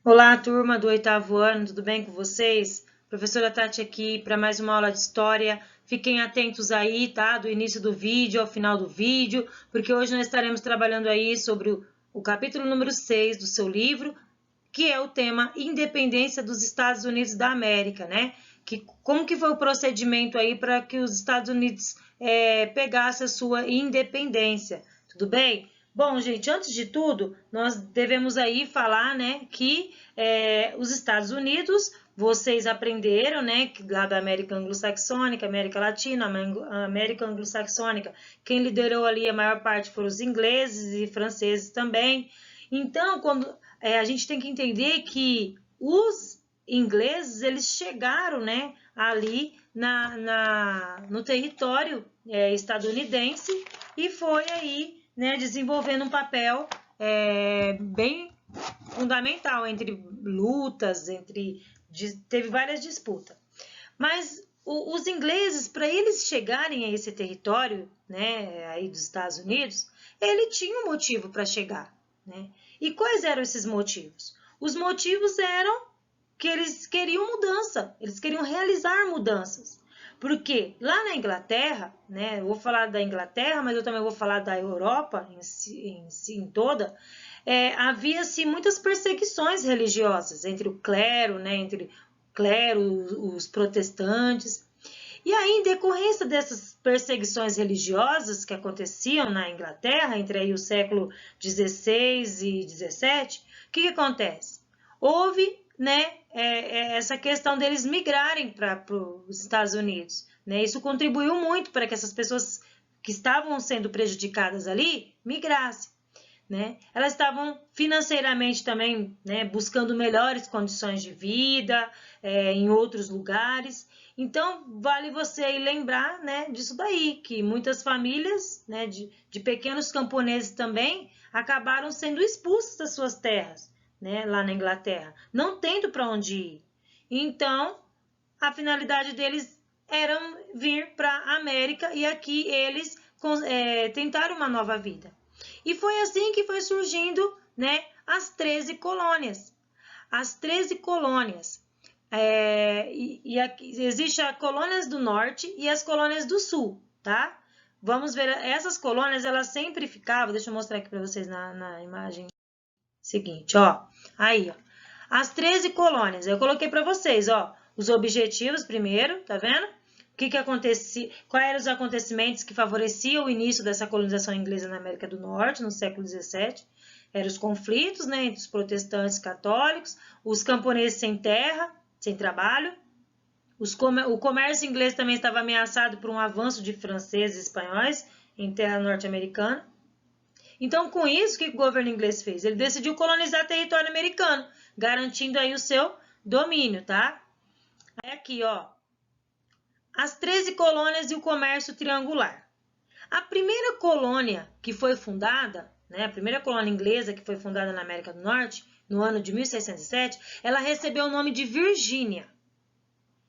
Olá, turma do oitavo ano, tudo bem com vocês? Professora Tati aqui para mais uma aula de história. Fiquem atentos aí, tá? Do início do vídeo ao final do vídeo, porque hoje nós estaremos trabalhando aí sobre o capítulo número 6 do seu livro, que é o tema Independência dos Estados Unidos da América, né? Como que foi o procedimento aí para que os Estados Unidos pegassem a sua independência, tudo bem? Bom, gente, antes de tudo, nós devemos aí falar, né, que os Estados Unidos, vocês aprenderam, né, que lá da América Anglo-Saxônica, América Latina, América Anglo-Saxônica, quem liderou ali a maior parte foram os ingleses e franceses também. Então, a gente tem que entender que os ingleses, eles chegaram, né, ali no território estadunidense e foi aí, né, desenvolvendo um papel bem fundamental entre lutas, teve várias disputas. Mas os ingleses, para eles chegarem a esse território, né, aí dos Estados Unidos, ele tinha um motivo para chegar, né? E quais eram esses motivos? Os motivos eram que eles queriam mudança, eles queriam realizar mudanças. Porque lá na Inglaterra, né, eu vou falar da Inglaterra, mas eu também vou falar da Europa em toda, havia-se muitas perseguições religiosas entre o clero, né, entre o clero, os protestantes. E aí, em decorrência dessas perseguições religiosas que aconteciam na Inglaterra, entre aí o século XVI e XVII, o que acontece? Houve, né, essa questão deles migrarem para os Estados Unidos, né? Isso contribuiu muito para que essas pessoas que estavam sendo prejudicadas ali migrassem, né? Elas estavam financeiramente também, né, buscando melhores condições de vida em outros lugares. Então, vale você aí lembrar, né, disso daí, que muitas famílias, né, de pequenos camponeses também acabaram sendo expulsas das suas terras, né, lá na Inglaterra, não tendo para onde ir. Então, a finalidade deles era vir para a América e aqui eles tentaram uma nova vida. E foi assim que foi surgindo, né, as 13 colônias. As 13 colônias. E aqui existe as colônias do norte e as colônias do sul, tá? Vamos ver, essas colônias, elas sempre ficavam, deixa eu mostrar aqui para vocês na imagem seguinte, ó. Aí, ó. As 13 colônias, eu coloquei para vocês, ó, os objetivos primeiro, tá vendo? O que acontecia, quais eram os acontecimentos que favoreciam o início dessa colonização inglesa na América do Norte, no século XVII. Eram os conflitos, né, entre os protestantes e católicos, os camponeses sem terra, sem trabalho. O comércio inglês também estava ameaçado por um avanço de franceses e espanhóis em terra norte-americana. Então, com isso, o que o governo inglês fez? Ele decidiu colonizar território americano, garantindo aí o seu domínio, tá? Aí aqui, ó, as 13 colônias e o comércio triangular. A primeira colônia que foi fundada, né, a primeira colônia inglesa que foi fundada na América do Norte, no ano de 1607, ela recebeu o nome de Virgínia,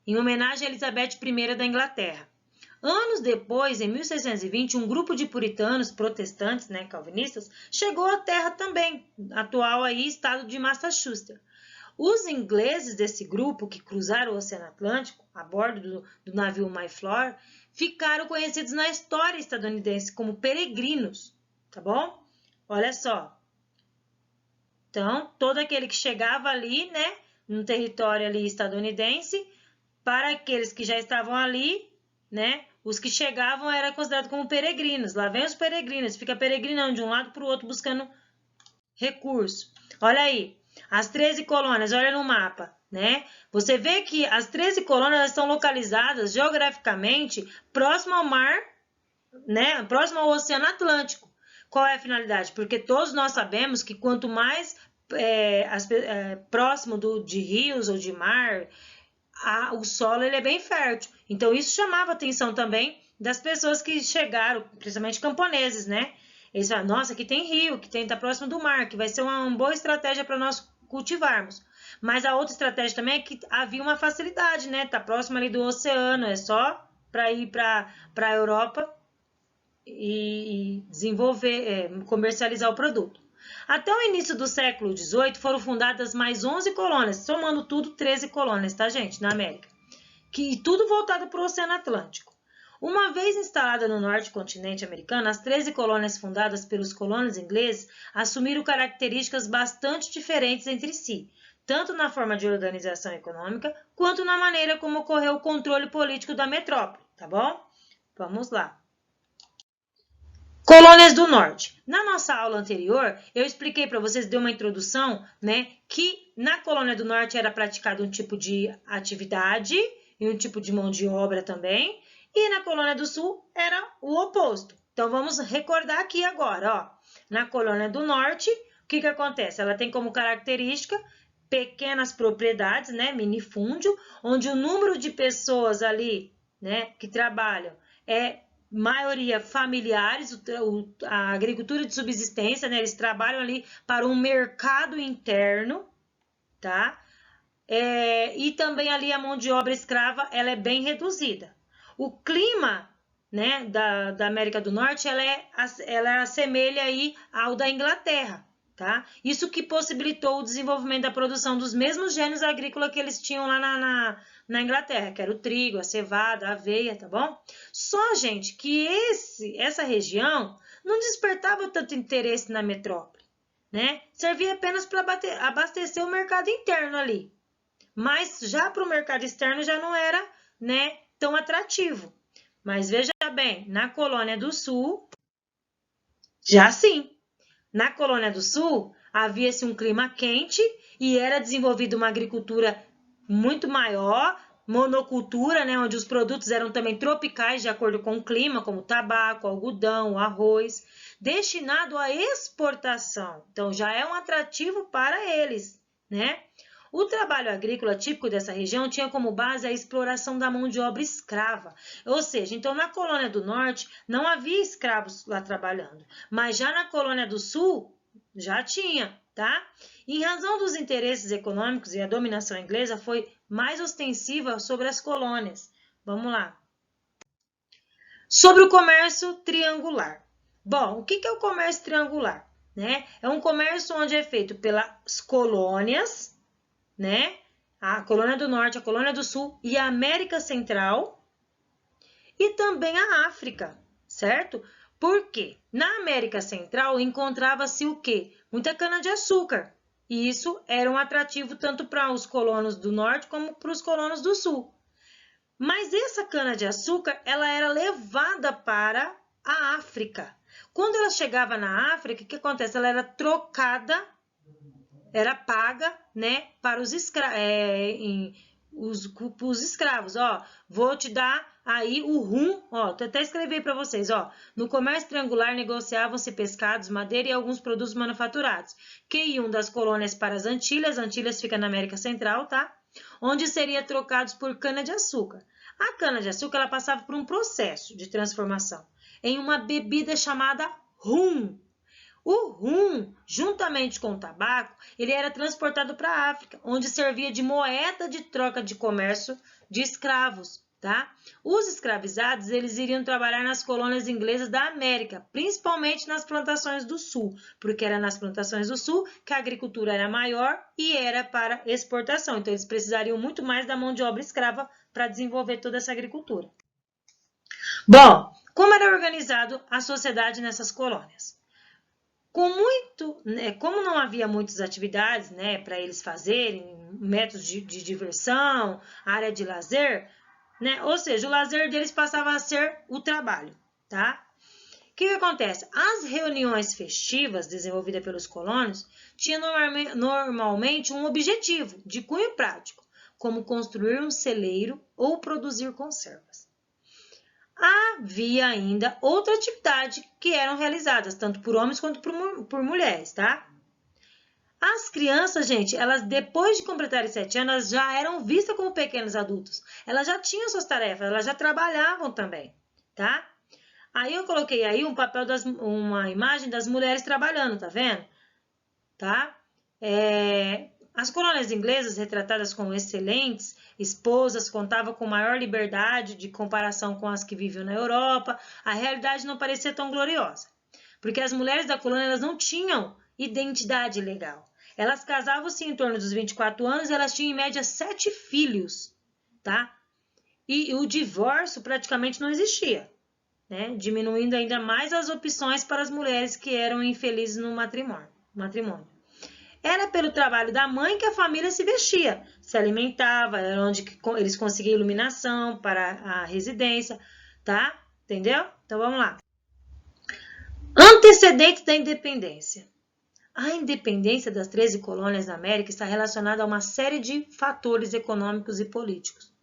em homenagem a Elizabeth I da Inglaterra. Anos depois, em 1620, um grupo de puritanos protestantes, né, calvinistas, chegou à terra também, atual aí estado de Massachusetts. Os ingleses desse grupo, que cruzaram o Oceano Atlântico a bordo do navio Mayflower, ficaram conhecidos na história estadunidense como peregrinos, tá bom? Olha só. Então, todo aquele que chegava ali, né, no território ali estadunidense, para aqueles que já estavam ali, né, os que chegavam eram considerados como peregrinos. Lá vem os peregrinos, fica peregrinando de um lado para o outro buscando recurso. Olha aí. As 13 colônias, olha no mapa, né? Você vê que as 13 colônias estão localizadas geograficamente próximo ao mar, né? Próximo ao Oceano Atlântico. Qual é a finalidade? Porque todos nós sabemos que quanto mais próximo de rios ou de mar, o solo ele é bem fértil. Então, isso chamava a atenção também das pessoas que chegaram, principalmente camponeses, né? Eles falam, nossa, aqui tem rio, que está próximo do mar, que vai ser uma boa estratégia para nós cultivarmos. Mas a outra estratégia também é que havia uma facilidade, né? Tá próximo ali do oceano, é só para ir para a Europa e desenvolver, comercializar o produto. Até o início do século XVIII foram fundadas mais 11 colônias, somando tudo 13 colônias, tá, gente, na América. E tudo voltado para o Oceano Atlântico. Uma vez instalada no norte do continente americano, as 13 colônias fundadas pelos colonos ingleses assumiram características bastante diferentes entre si, tanto na forma de organização econômica, quanto na maneira como ocorreu o controle político da metrópole, tá bom? Vamos lá. Colônias do Norte. Na nossa aula anterior, eu expliquei para vocês, dei uma introdução, né, que na Colônia do Norte era praticado um tipo de atividade e um tipo de mão de obra também, e na Colônia do Sul era o oposto. Então, vamos recordar aqui agora, ó. Na Colônia do Norte, o que acontece? Ela tem como característica pequenas propriedades, né, minifúndio, onde o número de pessoas ali, né, que trabalham é maioria familiares, a agricultura de subsistência, né, eles trabalham ali para um mercado interno, tá? E também ali a mão de obra escrava, ela é bem reduzida. O clima, né, da América do Norte, ela assemelha aí ao da Inglaterra, tá? Isso que possibilitou o desenvolvimento da produção dos mesmos gêneros agrícolas que eles tinham lá na Inglaterra, que era o trigo, a cevada, a aveia, tá bom? Só, gente, que essa região não despertava tanto interesse na metrópole, né? Servia apenas para abastecer o mercado interno ali. Mas já para o mercado externo já não era, né, tão atrativo. Mas veja bem, na Colônia do Sul, já sim. Na Colônia do Sul, havia-se um clima quente e era desenvolvida uma agricultura muito maior, monocultura, né, onde os produtos eram também tropicais de acordo com o clima, como tabaco, algodão, arroz, destinado à exportação. Então, já é um atrativo para eles, né? O trabalho agrícola típico dessa região tinha como base a exploração da mão de obra escrava, ou seja, então na Colônia do Norte não havia escravos lá trabalhando, mas já na Colônia do Sul já tinha, tá? Em razão dos interesses econômicos e a dominação inglesa foi mais ostensiva sobre as colônias. Vamos lá. Sobre o comércio triangular. Bom, o que é o comércio triangular? Né? É um comércio onde é feito pelas colônias, né? A Colônia do Norte, a Colônia do Sul e a América Central e também a África, certo? Porque na América Central encontrava-se o quê? Muita cana-de-açúcar. E isso era um atrativo tanto para os colonos do Norte como para os colonos do Sul. Mas essa cana-de-açúcar, ela era levada para a África. Quando ela chegava na África, o que acontece? Ela era trocada, era paga, né, para os escravos, ó, vou te dar aí o rum, ó, até escrevi para vocês, ó, no comércio triangular negociavam-se pescados, madeira e alguns produtos manufaturados, que iam das colônias para as Antilhas fica na América Central, tá? Onde seria trocados por cana-de-açúcar. A cana-de-açúcar, ela passava por um processo de transformação em uma bebida chamada rum. O rum, juntamente com o tabaco, ele era transportado para a África, onde servia de moeda de troca de comércio de escravos, tá? Os escravizados, eles iriam trabalhar nas colônias inglesas da América, principalmente nas plantações do Sul, porque era nas plantações do Sul que a agricultura era maior e era para exportação. Então, eles precisariam muito mais da mão de obra escrava para desenvolver toda essa agricultura. Bom, como era organizado a sociedade nessas colônias? Como não havia muitas atividades, né, para eles fazerem, métodos de diversão, área de lazer, né, ou seja, o lazer deles passava a ser o trabalho, tá? O que acontece? As reuniões festivas desenvolvidas pelos colonos tinham normalmente um objetivo de cunho prático, como construir um celeiro ou produzir conservas. Havia ainda outra atividade que eram realizadas, tanto por homens quanto por mulheres, tá? As crianças, gente, elas depois de completarem 7 anos, elas já eram vistas como pequenos adultos. Elas já tinham suas tarefas, elas já trabalhavam também, tá? Aí eu coloquei aí uma imagem das mulheres trabalhando, tá vendo? Tá? As colônias inglesas, retratadas como excelentes esposas, contavam com maior liberdade de comparação com as que viviam na Europa. A realidade não parecia tão gloriosa, porque as mulheres da colônia elas não tinham identidade legal. Elas casavam-se em torno dos 24 anos e elas tinham em média 7 filhos, tá? E o divórcio praticamente não existia, né? Diminuindo ainda mais as opções para as mulheres que eram infelizes no matrimônio. Era pelo trabalho da mãe que a família se vestia, se alimentava, era onde eles conseguiam iluminação para a residência, tá? Entendeu? Então vamos lá. Antecedentes da independência. A independência das 13 colônias da América está relacionada a uma série de fatores econômicos e políticos.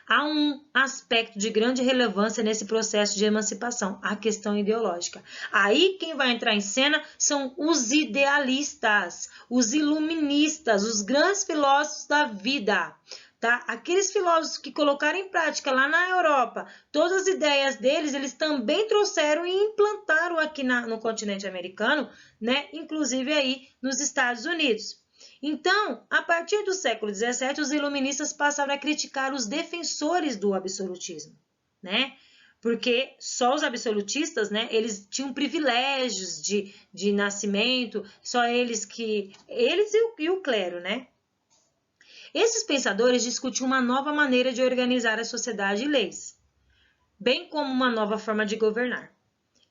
Há um aspecto de grande relevância nesse processo de emancipação, a questão ideológica. Aí quem vai entrar em cena são os idealistas, os iluministas, os grandes filósofos da vida. Tá? Aqueles filósofos que colocaram em prática lá na Europa, todas as ideias deles, eles também trouxeram e implantaram aqui no continente americano, né? Inclusive aí nos Estados Unidos. Então, a partir do século XVII, os iluministas passaram a criticar os defensores do absolutismo, né? Porque só os absolutistas, né, eles tinham privilégios de nascimento, só eles e o clero, né? Esses pensadores discutiam uma nova maneira de organizar a sociedade e leis, bem como uma nova forma de governar.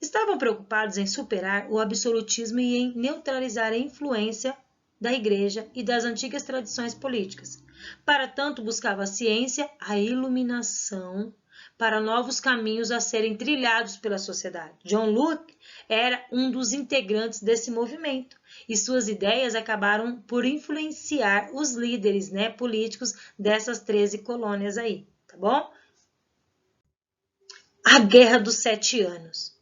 Estavam preocupados em superar o absolutismo e em neutralizar a influência da Igreja e das antigas tradições políticas. Para tanto, buscava a ciência, a iluminação, para novos caminhos a serem trilhados pela sociedade. John Locke era um dos integrantes desse movimento e suas ideias acabaram por influenciar os líderes, né, políticos dessas 13 colônias aí, tá bom? A Guerra dos 7 Anos.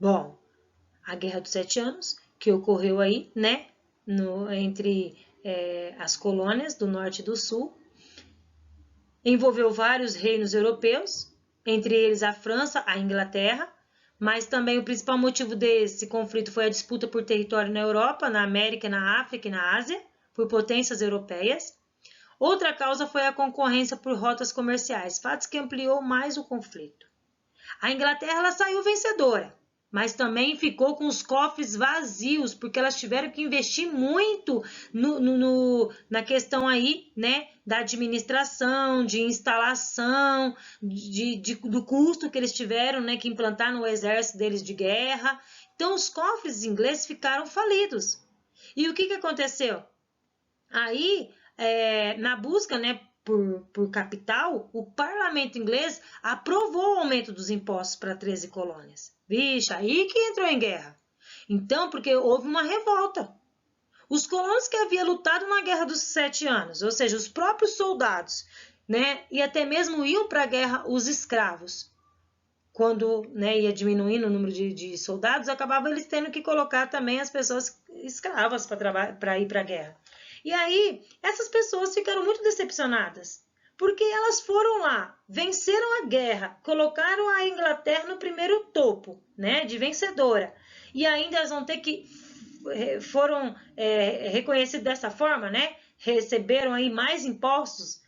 Bom, a Guerra dos 7 Anos, que ocorreu aí, né, entre as colônias do norte e do sul, envolveu vários reinos europeus, entre eles a França, a Inglaterra, mas também o principal motivo desse conflito foi a disputa por território na Europa, na América, na África e na Ásia, por potências europeias. Outra causa foi a concorrência por rotas comerciais, fatos que ampliou mais o conflito. A Inglaterra ela saiu vencedora, mas também ficou com os cofres vazios, porque elas tiveram que investir muito na questão aí, né, da administração, de instalação, do custo que eles tiveram, né, que implantar no exército deles de guerra. Então, os cofres ingleses ficaram falidos. E o que aconteceu? Aí, na busca, né, por capital, o parlamento inglês aprovou o aumento dos impostos para 13 colônias. Vixe, aí que entrou em guerra. Então, porque houve uma revolta. Os colonos que haviam lutado na Guerra dos 7 Anos, ou seja, os próprios soldados, né, e até mesmo iam para a guerra os escravos. Quando, né, ia diminuindo o número de soldados, acabavam eles tendo que colocar também as pessoas escravas para ir para a guerra. E aí, essas pessoas ficaram muito decepcionadas, porque elas foram lá, venceram a guerra, colocaram a Inglaterra no primeiro topo, né, de vencedora. E ainda elas vão ter que, foram reconhecidas dessa forma, né, receberam aí mais impostos,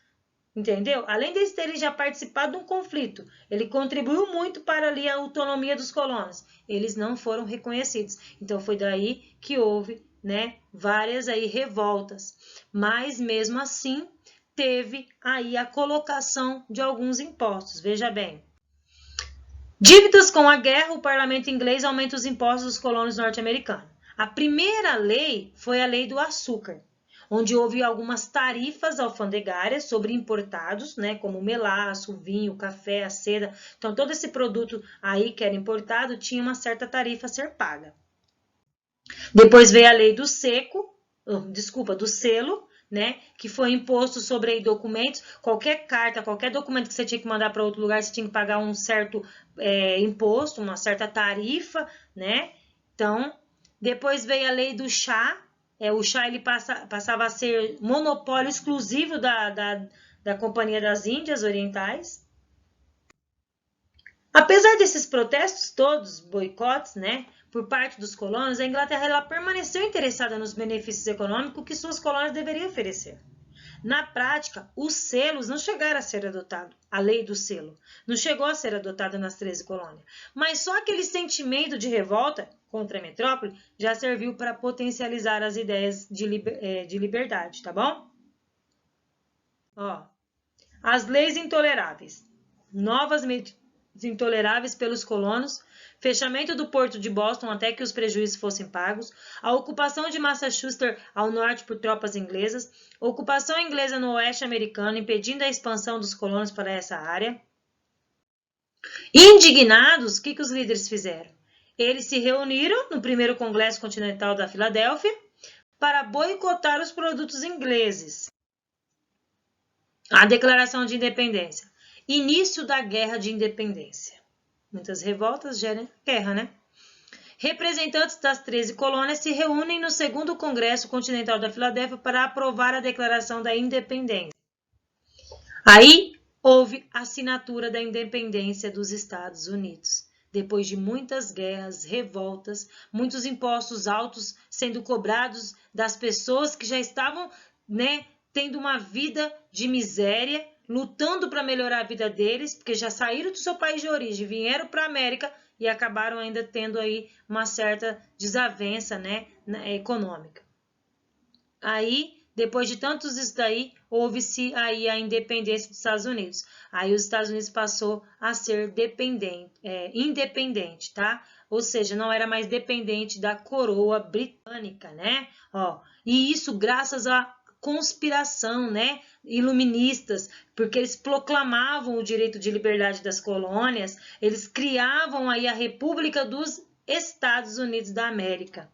entendeu? Além deles terem já participado de um conflito, ele contribuiu muito para ali a autonomia dos colonos. Eles não foram reconhecidos. Então, foi daí que houve, né, várias aí revoltas, mas mesmo assim teve aí a colocação de alguns impostos. Veja bem, dívidas com a guerra, o parlamento inglês aumenta os impostos dos colonos norte-americanos. A primeira lei foi a lei do açúcar, onde houve algumas tarifas alfandegárias sobre importados, né, como o melaço, o vinho, o café, a seda. Então, todo esse produto aí que era importado tinha uma certa tarifa a ser paga. Depois veio a lei do do selo, né, que foi imposto sobre aí documentos, qualquer carta, qualquer documento que você tinha que mandar para outro lugar, você tinha que pagar um certo imposto, uma certa tarifa, né? Então, depois veio a lei do chá, o chá ele passava a ser monopólio exclusivo da Companhia das Índias Orientais. Apesar desses protestos todos, boicotes, né, por parte dos colonos, a Inglaterra ela permaneceu interessada nos benefícios econômicos que suas colônias deveriam oferecer. Na prática, os selos não chegaram a ser adotados, a lei do selo não chegou a ser adotada nas 13 colônias, mas só aquele sentimento de revolta contra a metrópole, já serviu para potencializar as ideias de liberdade, tá bom? Ó, as leis intoleráveis. Novas medidas intoleráveis pelos colonos, fechamento do porto de Boston até que os prejuízos fossem pagos, a ocupação de Massachusetts ao norte por tropas inglesas, ocupação inglesa no oeste americano, impedindo a expansão dos colonos para essa área. Indignados, o que os líderes fizeram? Eles se reuniram no primeiro Congresso Continental da Filadélfia para boicotar os produtos ingleses. A Declaração de Independência. Início da Guerra de Independência. Muitas revoltas geram guerra, né? Representantes das 13 colônias se reúnem no segundo Congresso Continental da Filadélfia para aprovar a Declaração da Independência. Aí houve assinatura da independência dos Estados Unidos. Depois de muitas guerras, revoltas, muitos impostos altos sendo cobrados das pessoas que já estavam, né, tendo uma vida de miséria, lutando para melhorar a vida deles, porque já saíram do seu país de origem, vieram para a América e acabaram ainda tendo aí uma certa desavença, né, econômica. Aí, depois de tantos isso daí, houve-se aí a independência dos Estados Unidos. Aí os Estados Unidos passou a ser independente, tá? Ou seja, não era mais dependente da coroa britânica, né? Ó, e isso graças à conspiração, né, iluministas, porque eles proclamavam o direito de liberdade das colônias, eles criavam aí a República dos Estados Unidos da América.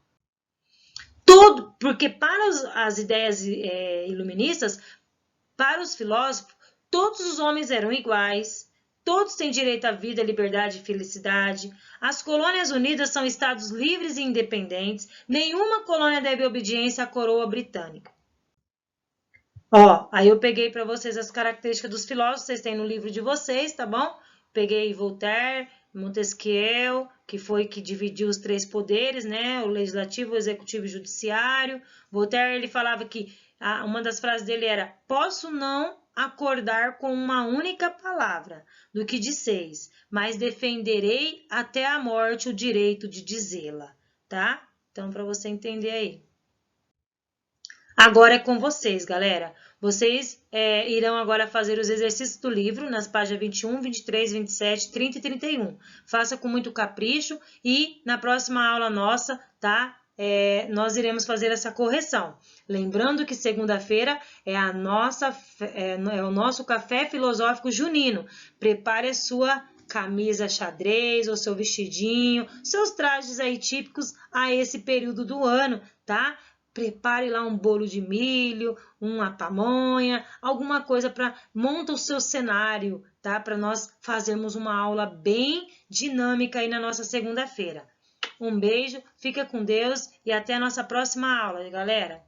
Tudo, porque para as ideias iluministas, para os filósofos, todos os homens eram iguais, todos têm direito à vida, liberdade e felicidade. As colônias unidas são estados livres e independentes. Nenhuma colônia deve obediência à coroa britânica. Ó, aí eu peguei para vocês as características dos filósofos, vocês têm no livro de vocês, tá bom? Peguei Voltaire, Montesquieu, que foi que dividiu os três poderes, né? O legislativo, o executivo e o judiciário. Voltaire, ele falava que uma das frases dele era: posso não acordar com uma única palavra do que disseis, mas defenderei até a morte o direito de dizê-la, tá? Então, para você entender aí. Agora é com vocês, galera. Vocês irão agora fazer os exercícios do livro nas páginas 21, 23, 27, 30 e 31. Faça com muito capricho e na próxima aula nossa, tá? Nós iremos fazer essa correção. Lembrando que segunda-feira é o nosso café filosófico junino. Prepare a sua camisa xadrez ou seu vestidinho, seus trajes aí típicos a esse período do ano, tá? Prepare lá um bolo de milho, uma pamonha, alguma coisa para monta o seu cenário, tá? Para nós fazermos uma aula bem dinâmica aí na nossa segunda-feira. Um beijo, fica com Deus e até a nossa próxima aula, galera!